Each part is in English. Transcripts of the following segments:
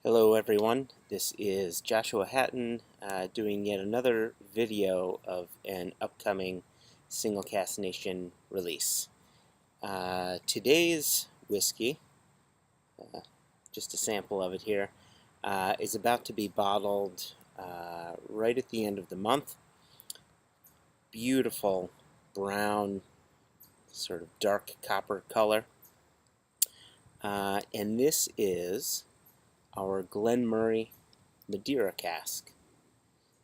Hello everyone, this is Joshua Hatton doing yet another video of an upcoming Single Cask Nation release. Today's whiskey, just a sample of it here, is about to be bottled right at the end of the month. Beautiful brown, sort of dark copper color. And this is our Glen Moray Madeira Cask.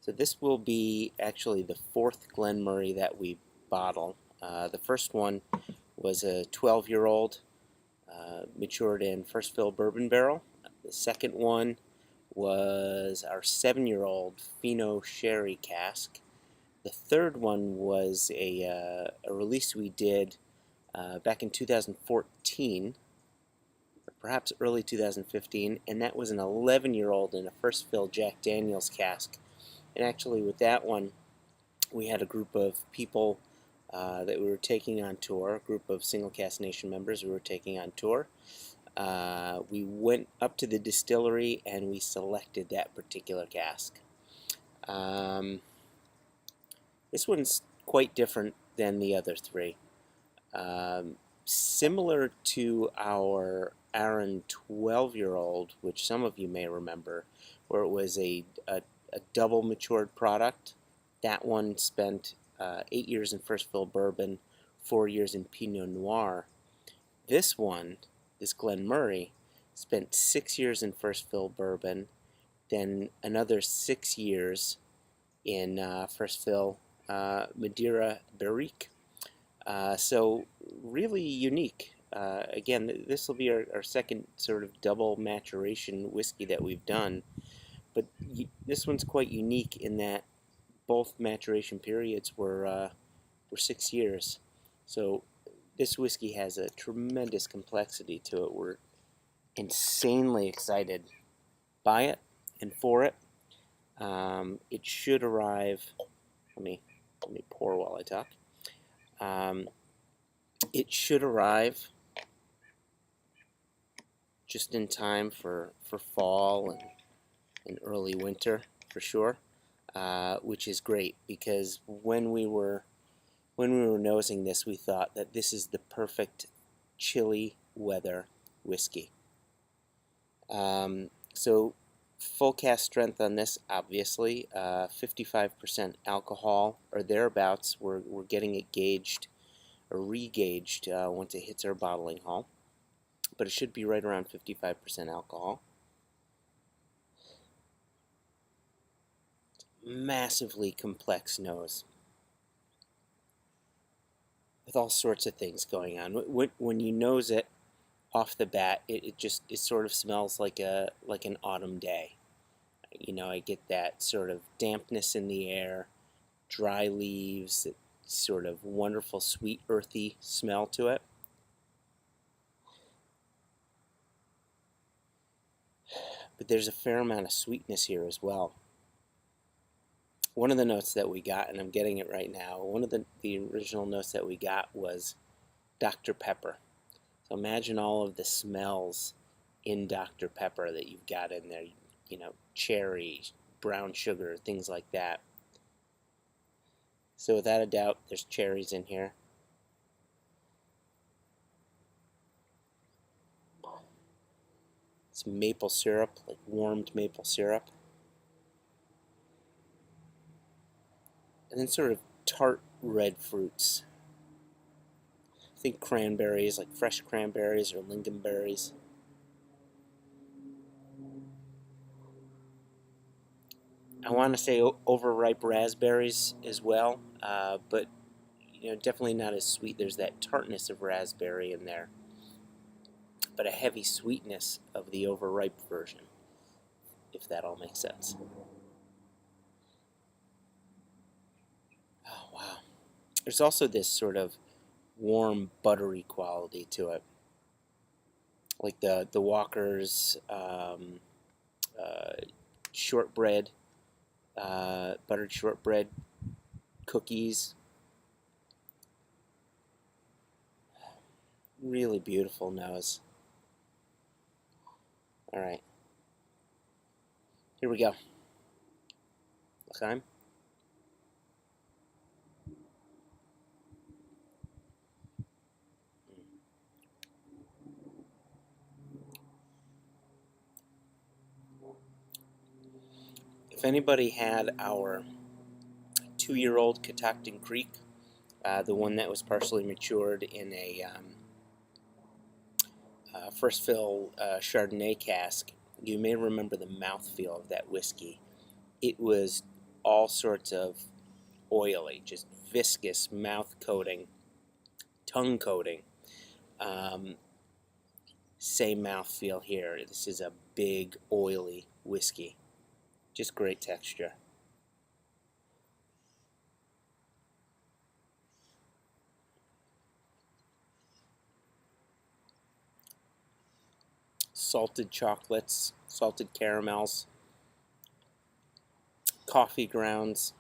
So this will be actually the fourth Glen Moray that we bottle. The first one was a 12-year-old matured in first fill bourbon barrel. The second one was our 7-year-old Fino Sherry cask. The third one was a release we did back in 2014, perhaps early 2015, and that was an 11-year-old in a first fill Jack Daniels cask. And actually with that one, we had a group of people that we were taking on tour, a group of Single Cask Nation members we were taking on tour. We went up to the distillery and we selected that particular cask. This one's quite different than the other three. Similar to our Aaron 12-year-old, which some of you may remember, where it was a double matured product. That one spent 8 years in first fill bourbon, 4 years in Pinot Noir. This one, this Glen Moray, spent 6 years in first fill bourbon, then another 6 years in first fill Madeira Barrique. So really unique. Again, this will be our second sort of double maturation whiskey that we've done, but this one's quite unique in that both maturation periods were 6 years. So this whiskey has a tremendous complexity to it. We're insanely excited by it and for it. It should arrive. Let me pour while I talk. It should arrive just in time for fall and early winter for sure, which is great because when we were nosing this, we thought that this is the perfect chilly weather whiskey. So full cask strength on this, obviously, 55% alcohol or thereabouts. We're getting it gauged or re-gauged once it hits our bottling hall, but it should be right around 55% alcohol. Massively complex nose with all sorts of things going on. When you nose it off the bat, it sort of smells like an autumn day. You know, I get that sort of dampness in the air, dry leaves, sort of wonderful sweet earthy smell to it. But there's a fair amount of sweetness here as well. One of the notes that we got, and I'm getting it right now, one of the original notes that we got was Dr. Pepper. So imagine all of the smells in Dr. Pepper that you've got in there, you know, cherry, brown sugar, things like that. So without a doubt, there's cherries in here. It's maple syrup, like warmed maple syrup. And then sort of tart red fruits. I think cranberries, like fresh cranberries or lingonberries. I want to say overripe raspberries as well, but you know, definitely not as sweet. There's that tartness of raspberry in there, but a heavy sweetness of the overripe version, if that all makes sense. Oh, wow. There's also this sort of warm, buttery quality to it, like the Walker's shortbread, buttered shortbread cookies. Really beautiful nose. All right. Here we go. L'chaim. If anybody had our 2-year-old Catoctin Creek, the one that was partially matured in a first fill Chardonnay cask, you may remember the mouthfeel of that whiskey. It was all sorts of oily, just viscous mouth coating, tongue coating. Same mouthfeel here. This is a big, oily whiskey. Just great texture. Salted chocolates, salted caramels, coffee grounds,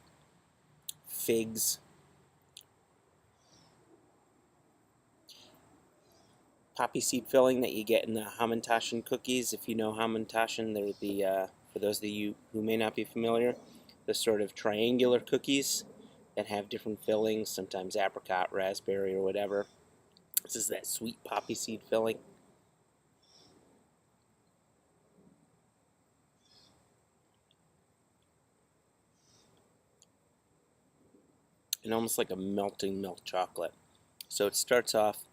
figs, poppy seed filling that you get in the Hamantaschen cookies. If you know Hamantaschen, they're the, for those of you who may not be familiar, the sort of triangular cookies that have different fillings, sometimes apricot, raspberry, or whatever. This is that sweet poppy seed filling. And almost like a melting milk chocolate. So it starts off,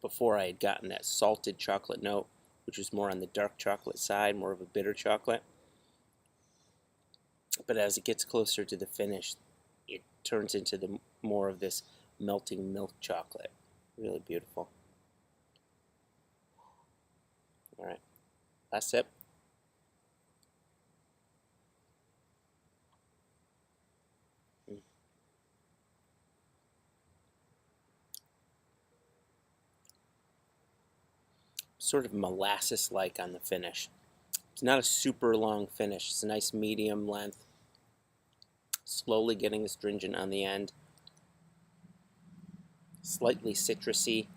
before I had gotten that salted chocolate note, which was more on the dark chocolate side, more of a bitter chocolate. But as it gets closer to the finish, it turns into the more of this melting milk chocolate. Really beautiful. All right, last sip. Sort of molasses-like on the finish. It's not a super long finish. It's a nice medium length. Slowly getting astringent on the end. Slightly citrusy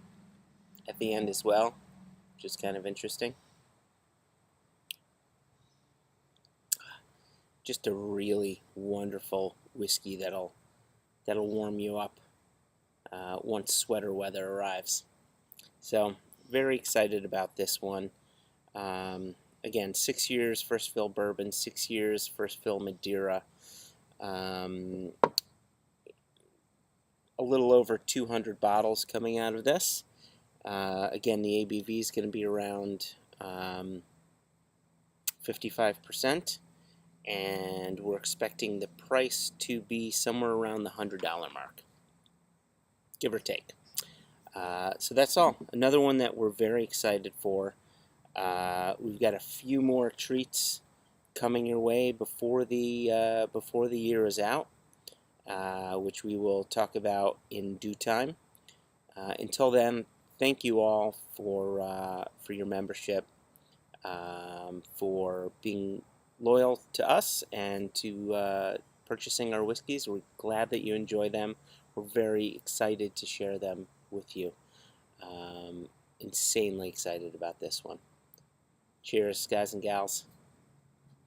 at the end as well, which is kind of interesting. Just a really wonderful whiskey that'll warm you up once sweater weather arrives. So very excited about this one. Again, 6 years first fill bourbon, 6 years first fill Madeira. A little over 200 bottles coming out of this. Again, the ABV is going to be around 55%, and we're expecting the price to be somewhere around the $100 mark, give or take. So that's all. Another one that we're very excited for. We've got a few more treats coming your way before the year is out, which we will talk about in due time. Until then, thank you all for your membership, for being loyal to us and to purchasing our whiskeys. We're glad that you enjoy them. We're very excited to share them with you. Insanely excited about this one. Cheers, guys and gals.